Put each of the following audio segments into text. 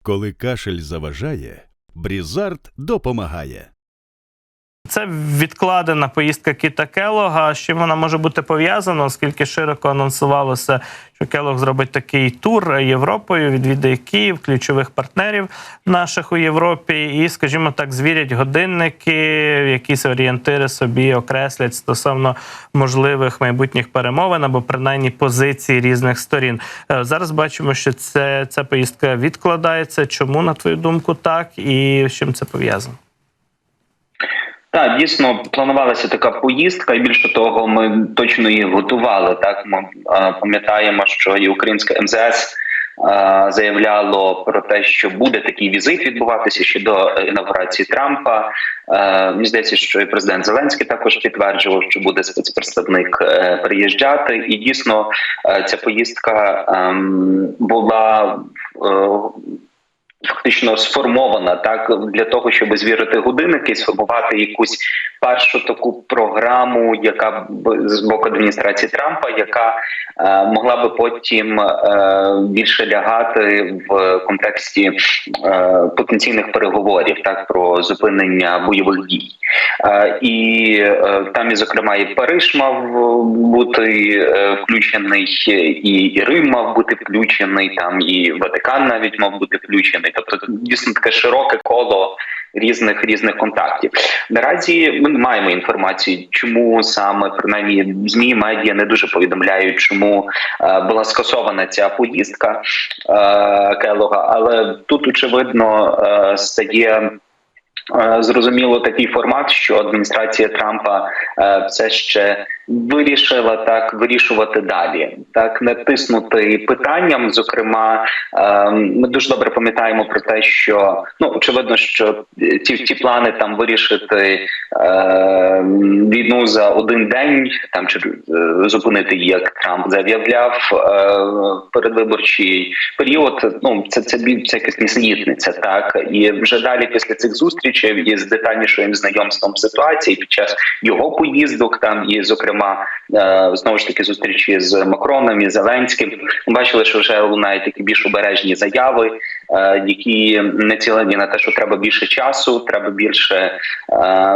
Коли кашель заважає, Брізард допомагає. Це відкладена поїздка Кіта Келлога. З чим вона може бути пов'язана, оскільки широко анонсувалося, що Келлог зробить такий тур Європою, відвідає Київ, ключових партнерів наших у Європі і, скажімо так, звірять годинники, якісь орієнтири собі окреслять стосовно можливих майбутніх перемовин або принаймні позицій різних сторін. Зараз бачимо, що ця поїздка відкладається. Чому, на твою думку, так і з чим це пов'язано? Так, дійсно, планувалася така поїздка, і більше того, ми точно її готували. Так, ми пам'ятаємо, що і українське МЗС заявляло про те, що буде такий візит відбуватися ще до інавгурації Трампа. Мені здається, що і президент Зеленський також підтверджував, що буде спецпредставник приїжджати. І дійсно, ця поїздка була фактично сформована так для того, щоб звірити годинники і сформувати якусь першу таку програму, яка з боку адміністрації Трампа, яка могла би потім більше лягати в контексті потенційних переговорів так про зупинення бойових дій. І там, і зокрема, і Париж мав бути включений, і Рим мав бути включений, там і Ватикан навіть мав бути включений. Тобто, дійсно, таке широке коло різних контактів. Наразі ми не маємо інформації, чому саме, принаймні, ЗМІ, медіа не дуже повідомляють, чому була скасована ця поїздка Келлога, але тут, очевидно, стає зрозуміло такий формат, що адміністрація Трампа все ще вирішила так вирішувати далі, так не тиснути питанням. Зокрема, ми дуже добре пам'ятаємо про те, що очевидно, що ті плани там вирішити війну за один день, там чи зупинити її, як Трамп заявляв, передвиборчий період. Це якась нісенітниця, так, і вже далі після цих зустрічей і з детальнішим знайомством ситуації під час його поїздок, там і зокрема знову ж таки зустрічі з Макроном і Зеленським, ми бачили, що вже лунають такі більш обережні заяви, які націлені на те, що треба більше часу, треба більше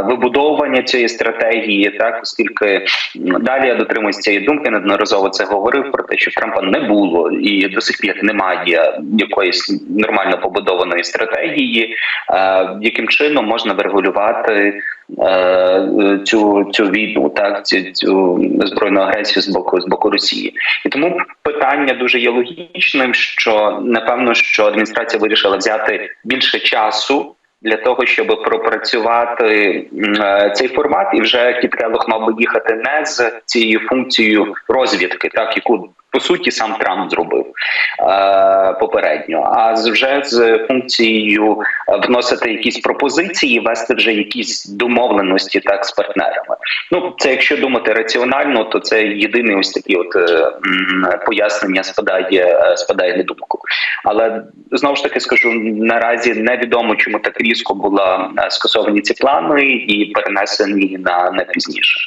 вибудовування цієї стратегії, так, оскільки далі я дотримуюсь цієї думки, неодноразово це говорив, про те, що Трампа не було і до сих пір немає якоїсь нормально побудованої стратегії, яким чином можна врегулювати цю війну, так, цю збройну агресію з боку Росії. І тому питання дуже є логічним, що напевно, що адміністрація вирішила взяти більше часу для того, щоб пропрацювати цей формат, і вже Кіт Келлог мав би їхати не з цією функцією розвідки, так, яку по суті сам Трамп зробив попередньо, а вже з функцією вносити якісь пропозиції, вести вже якісь домовленості так з партнерами. Це якщо думати раціонально, то це єдине ось такі пояснення спадає на думку. Але знову ж таки скажу, наразі невідомо, чому так різко були скасовані ці плани і перенесені на пізніше.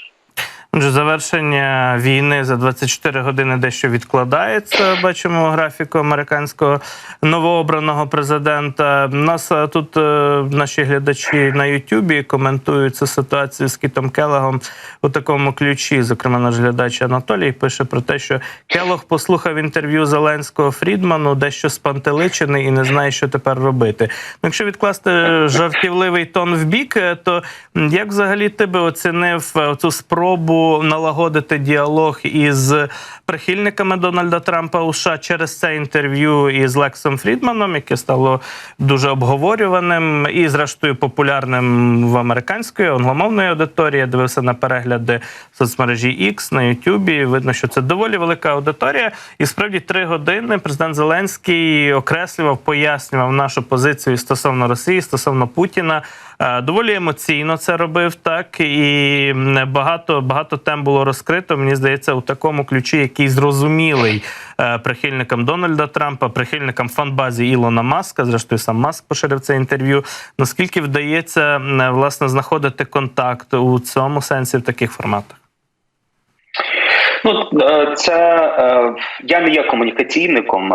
Отже, завершення війни за 24 години дещо відкладається, бачимо графіку американського новообраного президента. У нас тут наші глядачі на Ютубі коментують цю ситуацію з Кітом Келлогом у такому ключі. Зокрема, наш глядач Анатолій пише про те, що Келлог послухав інтерв'ю Зеленського Фрідману, дещо спантеличений і не знає, що тепер робити. Якщо відкласти жартівливий тон в бік, то як взагалі ти би оцінив цю спробу налагодити діалог із прихильниками Дональда Трампа у США через це інтерв'ю із Лексом Фрідманом, яке стало дуже обговорюваним і, зрештою, популярним в американської англомовної аудиторії. Я дивився на перегляди в соцмережі X, на Ютубі. Видно, що це доволі велика аудиторія. І, справді, 3 години президент Зеленський окреслював, пояснював нашу позицію стосовно Росії, стосовно Путіна. Доволі емоційно це робив, так, і багато тем було розкрито, мені здається, у такому ключі, який зрозумілий прихильникам Дональда Трампа, прихильникам фан-базі Ілона Маска, зрештою сам Маск поширив це інтерв'ю. Наскільки вдається, власне, знаходити контакт у цьому сенсі в таких форматах? Я не є комунікаційником,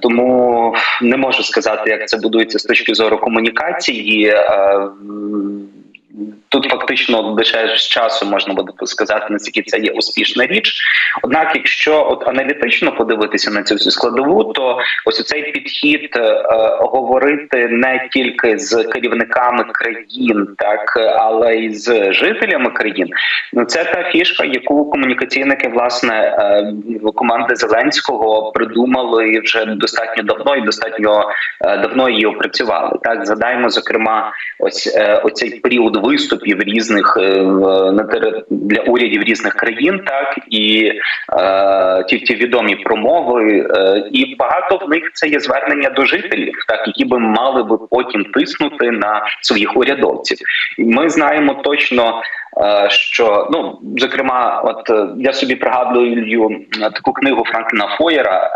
тому не можу сказати, як це будується з точки зору комунікації. Тут фактично лише з часу можна буде сказати, наскільки це є успішна річ. Однак, якщо аналітично подивитися на цю всю складову, то ось цей підхід говорити не тільки з керівниками країн, так, але й з жителями країн. Це та фішка, яку комунікаційники, власне, команди Зеленського придумали вже достатньо давно і достатньо давно її опрацювали. Так, згадаємо, зокрема, оцей період виступів різних для урядів різних країн, так, і ті відомі промови, і багато в них це є звернення до жителів, так, які би мали би потім тиснути на своїх урядовців. І ми знаємо точно, що, зокрема, я собі пригадую таку книгу Франкліна Фоєра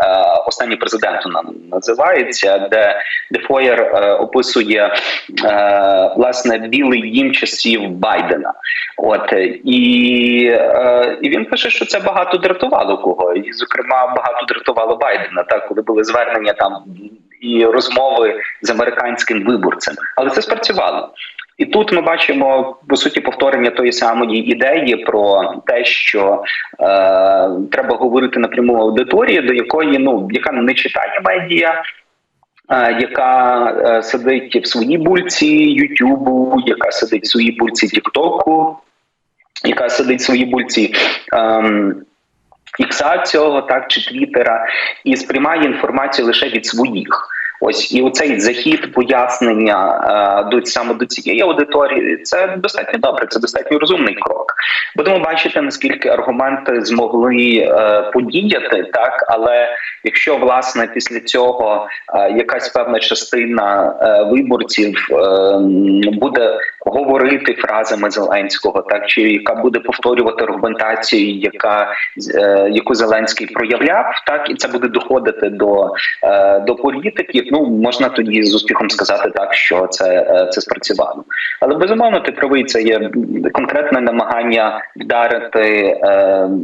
«Останній президент» вона називається, де Фоєр описує, власне, білий дім часів Байдена. І він пише, що це багато дратувало кого. І, зокрема, багато дратувало Байдена, так, коли були звернення там і розмови з американським виборцем. Але це спрацювало. І тут ми бачимо, по суті, повторення тої самої ідеї про те, що треба говорити напряму аудиторії, до якої, яка не читає медіа, яка сидить в своїй бульці Ютубу, яка сидить в своїй бульці Тіктоку, яка сидить в своїй бульці Ікса цього, так, чи Твіттера, і сприймає інформацію лише від своїх. І оцей захід пояснення саме до цієї аудиторії – це достатньо добре, це достатньо розумний крок. Будемо бачити, наскільки аргументи змогли подіяти, так, але якщо, власне, після цього якась певна частина виборців буде говорити фразами Зеленського, так, чи яка буде повторювати аргументацію, яку Зеленський проявляв, так, і це буде доходити до політиків, можна тоді з успіхом сказати так, що це спрацювало. Але, безумовно, ти правий, це є конкретне намагання вдарити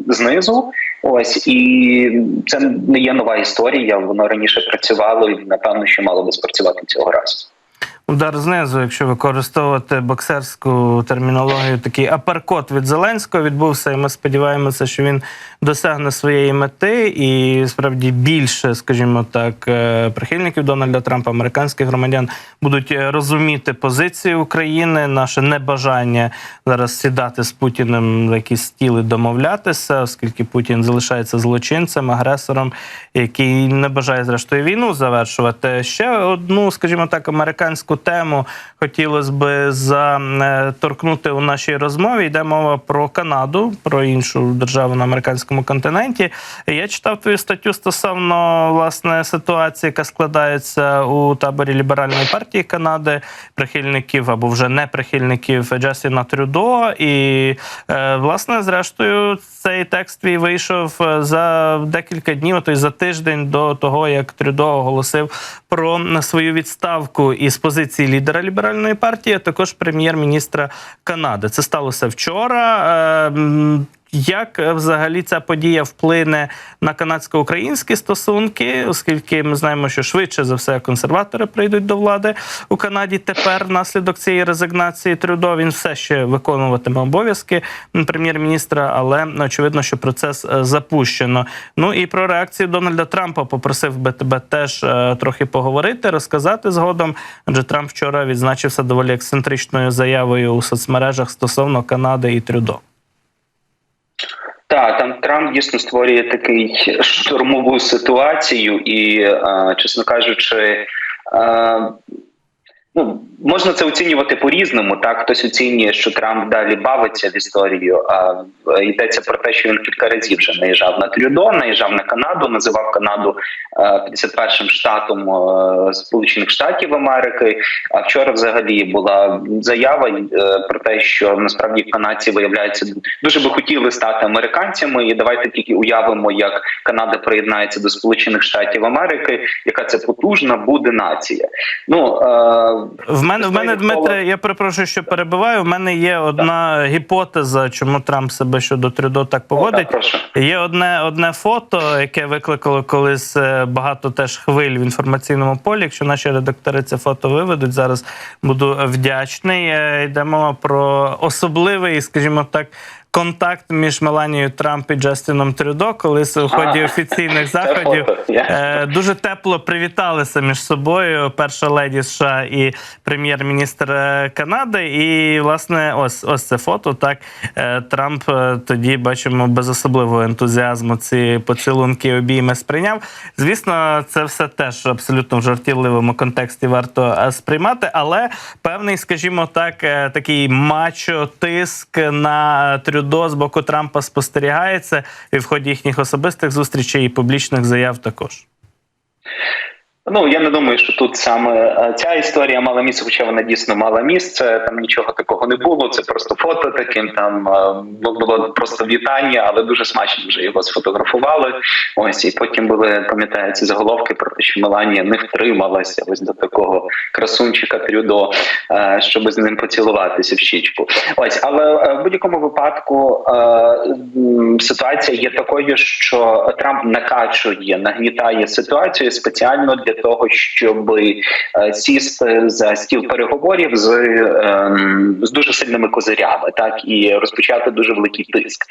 знизу. І це не є нова історія, воно раніше працювало і, напевно, що мало би спрацювати цього разу. Удар знизу, якщо використовувати боксерську термінологію, такий аперкот від Зеленського відбувся, і ми сподіваємося, що він досягне своєї мети, і справді більше, скажімо так, прихильників Дональда Трампа, американських громадян будуть розуміти позицію України, наше небажання зараз сідати з Путіним за якісь стіл і домовлятися, оскільки Путін залишається злочинцем, агресором, який не бажає, зрештою, війну завершувати. Ще одну, скажімо так, американську тему хотілося б заторкнути у нашій розмові. Йде мова про Канаду, про іншу державу на американському континенті. Я читав твою статтю стосовно, власне, ситуації, яка складається у таборі Ліберальної партії Канади, прихильників або вже не прихильників Джастіна Трюдо. І, власне, зрештою, цей текст твій вийшов за декілька днів, тобто за тиждень до того, як Трюдо оголосив про свою відставку із позиції лідера Ліберальної партії, а також прем'єр-міністра Канади. Це сталося вчора. Як взагалі ця подія вплине на канадсько-українські стосунки, оскільки ми знаємо, що швидше за все консерватори прийдуть до влади у Канаді тепер внаслідок цієї резигнації Трюдо. Він все ще виконуватиме обов'язки прем'єр-міністра, але очевидно, що процес запущено. І про реакцію Дональда Трампа попросив би тебе теж трохи поговорити, розказати згодом, адже Трамп вчора відзначився доволі ексцентричною заявою у соцмережах стосовно Канади і Трюдо. Так, там Трамп дійсно створює такий штурмову ситуацію і, чесно кажучи, можна це оцінювати по-різному. Так, хтось оцінює, що Трамп далі бавиться в історію, а йдеться про те, що він кілька разів вже наїжджав на Трюдо, наїжджав на Канаду, називав Канаду 51-м штатом Сполучених Штатів Америки. А вчора взагалі була заява про те, що насправді канадці, виявляється, дуже би хотіли стати американцями, і давайте тільки уявимо, як Канада приєднається до Сполучених Штатів Америки, яка це потужна буде нація. В мене, Дмитре, я перепрошую, що перебиваю. В мене є одна гіпотеза, чому Трамп себе щодо Трюдо так поводить. Є одне фото, яке викликало колись багато теж хвиль в інформаційному полі. Якщо наші редактори це фото виведуть, зараз буду вдячний. Йде мова про особливий, скажімо так, контакт між Меланією Трамп і Джастіном Трюдо, коли в ході офіційних заходів дуже тепло привіталися між собою перша леді США і прем'єр-міністр Канади. І, власне, ось це фото. Так, Трамп тоді, бачимо, без особливого ентузіазму ці поцілунки і обійми сприйняв. Звісно, це все теж абсолютно в жартівливому контексті варто сприймати, але певний, скажімо так, такий мачо-тиск на Трюдо з боку Трампа спостерігається і в ході їхніх особистих зустрічей і публічних заяв також. Ну, я не думаю, що тут саме ця історія мала місце, хоча вона дійсно мала місце, там нічого такого не було, це просто фото таким, там було просто вітання, але дуже смачно вже його сфотографували. Ось, і потім були, пам'ятаєте, заголовки про те, що Меланія не втрималася ось до такого красунчика Трюдо, щоб з ним поцілуватися в щічку. Ось, але в будь-якому випадку ситуація є такою, що Трамп накачує, нагнітає ситуацію спеціально для того, щоб сісти за стіл переговорів з дуже сильними козирями, так, і розпочати дуже великий тиск.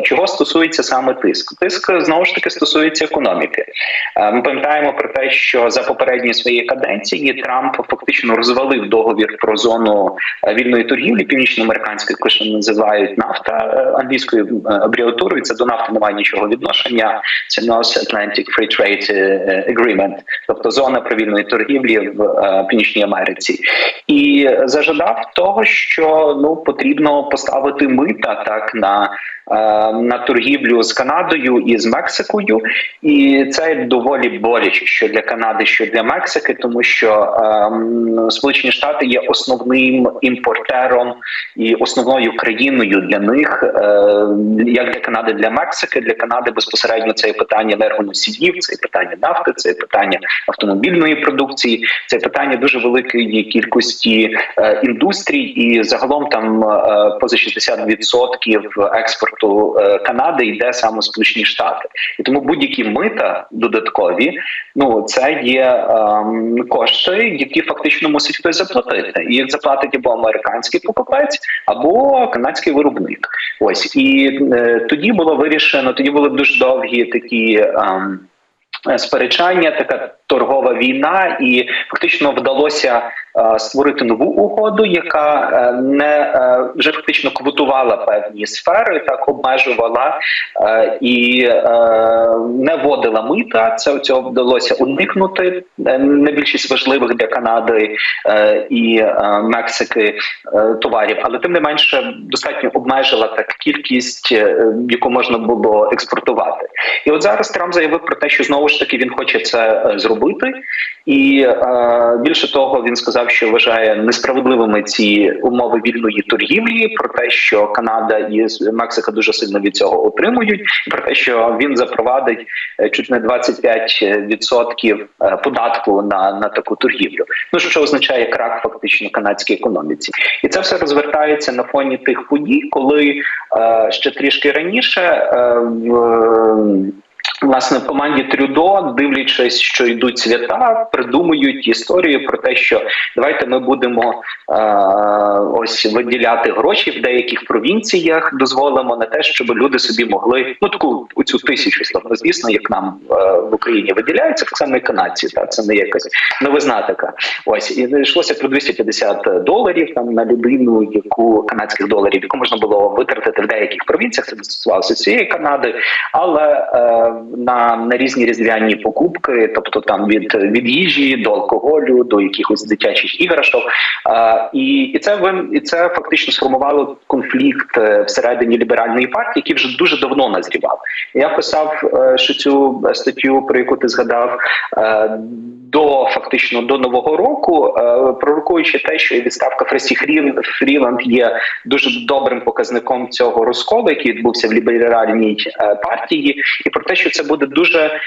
Чого стосується саме тиску? Тиск, знову ж таки, стосується економіки. Ми пам'ятаємо про те, що за попередньої своєї каденції Трамп фактично розвалив договір про зону вільної торгівлі, північноамериканської, яку ще називають нафта, англійською абревіатурою, це до нафти немає нічого відношення, це North Atlantic Free Trade Agreement, тобто зона провільної торгівлі в Північній Америці. І зажадав того, що потрібно поставити мита так на торгівлю з Канадою і з Мексикою. І це доволі боляче, що для Канади, що для Мексики, тому що Сполучені Штати є основним імпортером і основною країною для них, як для Канади, для Мексики. Для Канади безпосередньо це питання енергоносіїв, це питання нафти, це питання автомобільної продукції, це питання дуже великої кількості індустрій, і загалом там поза 60% експорту Канади йде саме в Сполучені Штати. І тому будь-які мита додаткові, це є кошти, які фактично мусить хтось заплатити. І їх заплатить або американський покупець, або канадський виробник. Ось. І тоді було вирішено, тоді були дуже довгі такі сперечання, така торгова війна, і фактично вдалося створити нову угоду, яка вже фактично квотувала певні сфери, так обмежувала і не вводила мита. Цього вдалося уникнути. Не більшість важливих для Канади і Мексики товарів, але тим не менше достатньо обмежила так кількість, яку можна було експортувати. І от зараз Трамп заявив про те, що знову ж таки він хоче це зробити. І більше того, він сказав, що вважає несправедливими ці умови вільної торгівлі, про те, що Канада і Мексика дуже сильно від цього отримують, і про те, що він запровадить чуть не 25% податку на таку торгівлю. Що означає крах фактично канадській економіці. І це все розвертається на фоні тих подій, коли ще трішки раніше власне, в команді Трюдо, дивлячись, що йдуть свята, придумують історію про те, що давайте ми будемо ось виділяти гроші в деяких провінціях, дозволимо на те, щоб люди собі могли, таку оцю 1000, звісно, як нам в Україні виділяється, так само і канадці, це не якась новизна така. Ось, і йшлося про $250 там на людину, канадських доларів, яку можна було витратити в деяких провінціях, це не стосувалося цієї Канади, але на різні різдвяні покупки, тобто там від їжі до алкоголю, до якихось дитячих іграшок. І це фактично сформувало конфлікт всередині ліберальної партії, який вже дуже давно назрівав. Я писав, що цю статтю, про яку ти згадав, фактично до Нового року, пророкуючи те, що відставка Христі Фріланд є дуже добрим показником цього розколу, який відбувся в ліберальній партії, і про те, що це буде дуже,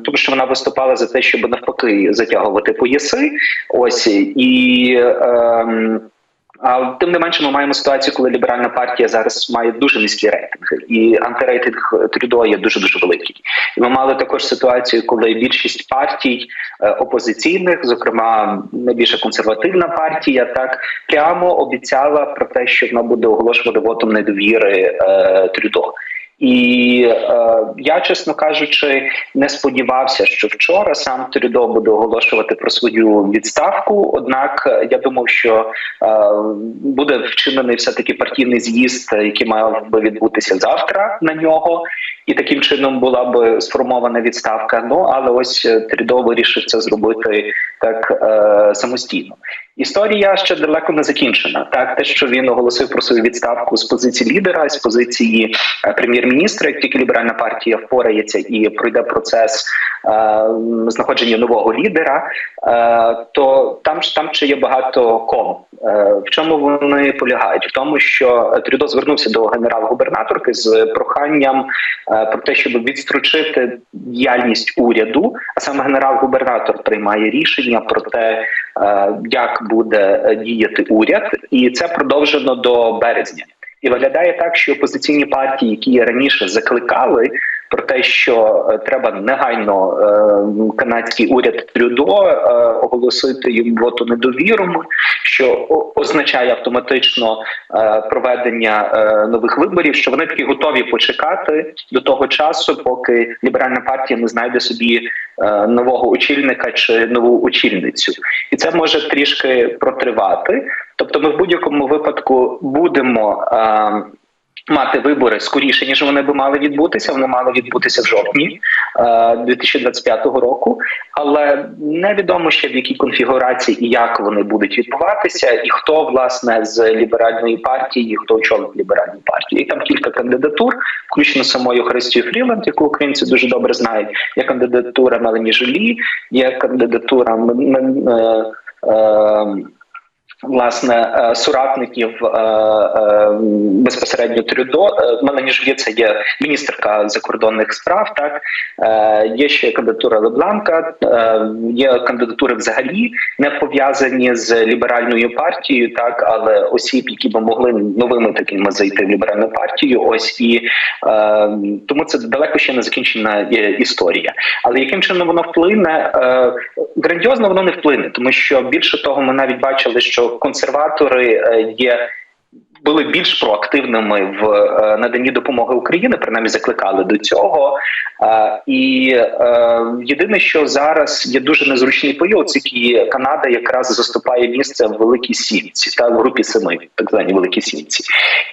тому що вона виступала за те, щоб навпаки затягувати пояси. Ось і. А тим не менше, ми маємо ситуацію, коли ліберальна партія зараз має дуже низький рейтинг, і антирейтинг Трюдо є дуже великий. І ми мали також ситуацію, коли більшість партій опозиційних, зокрема найбільша консервативна партія, так прямо обіцяла про те, що вона буде оголошувати вотом недовіри Трюдо. І я, чесно кажучи, не сподівався, що вчора сам Трюдо буде оголошувати про свою відставку. Однак я думав, що буде вчинений все-таки партійний з'їзд, який мав би відбутися завтра на нього. І таким чином була б сформована відставка. Ну, але ось Трюдо вирішив це зробити так самостійно. Історія ще далеко не закінчена. Так, те, що він оголосив про свою відставку з позиції лідера, з позиції прем'єр-міністра, як тільки ліберальна партія впорається і пройде процес знаходження нового лідера, то там ще є багато ком. В чому вони полягають? В тому, що Трюдо звернувся до генерал-губернаторки з проханням про те, щоб відстрочити діяльність уряду, а саме генерал-губернатор приймає рішення про те, як буде діяти уряд, і це продовжено до березня. І виглядає так, що опозиційні партії, які раніше закликали про те, що треба негайно канадський уряд Трюдо оголосити їм воту недовіру, що означає автоматично проведення нових виборів, що вони таки готові почекати до того часу, поки ліберальна партія не знайде собі нового очільника чи нову очільницю. І це може трішки протривати. Тобто ми в будь-якому випадку будемо мати вибори скоріше, ніж вони би мали відбутися. Вони мали відбутися в жовтні 2025 року, але невідомо ще в якій конфігурації і як вони будуть відбуватися, і хто, власне, з ліберальної партії, і хто очолить ліберальну партію. І там кілька кандидатур, включно самою Христією Фріланд, яку українці дуже добре знають. Є кандидатура Мелані Жолі, є кандидатура власне, соратників безпосередньо Трюдо. Мелані Жолі – це є міністерка закордонних справ, так? Є ще кандидатура Лебланка, є кандидатури взагалі не пов'язані з ліберальною партією, так? Але осіб, які б могли новими такими зайти в ліберальну партію, ось, і тому це далеко ще не закінчена історія. Але яким чином воно вплине? Грандіозно воно не вплине, тому що більше того, ми навіть бачили, що консерватори були більш проактивними в наданні допомоги Україні, принаймні закликали до цього. І єдине, що зараз є дуже незручний період, який Канада якраз заступає місце в Великій Сімці, та в групі 7, так званій Великій Сімці.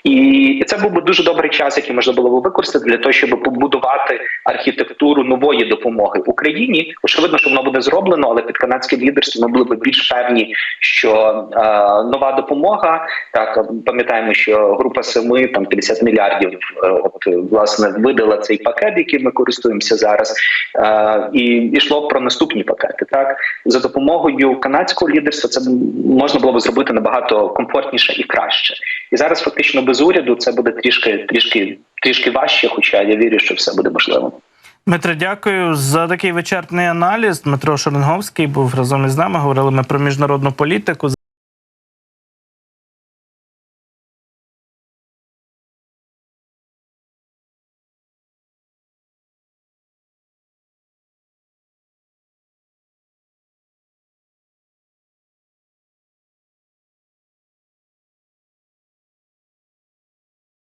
І це був би дуже добрий час, який можна було б використати для того, щоб побудувати архітектуру нової допомоги Україні. Очевидно, що воно буде зроблено, але під канадським лідерством ми були б більш певні, що нова допомога, так, пам'ятаємо, що група 7, там 50 мільярдів, власне, видала цей пакет, яким ми користуємося зараз, і йшло про наступні пакети. Так, за допомогою канадського лідерства це можна було б зробити набагато комфортніше і краще. І зараз фактично без уряду це буде трішки важче, хоча я вірю, що все буде можливо. Дмитро, дякую за такий вичерпний аналіз. Дмитро Шеренговський був разом із нами. Говорили ми про міжнародну політику.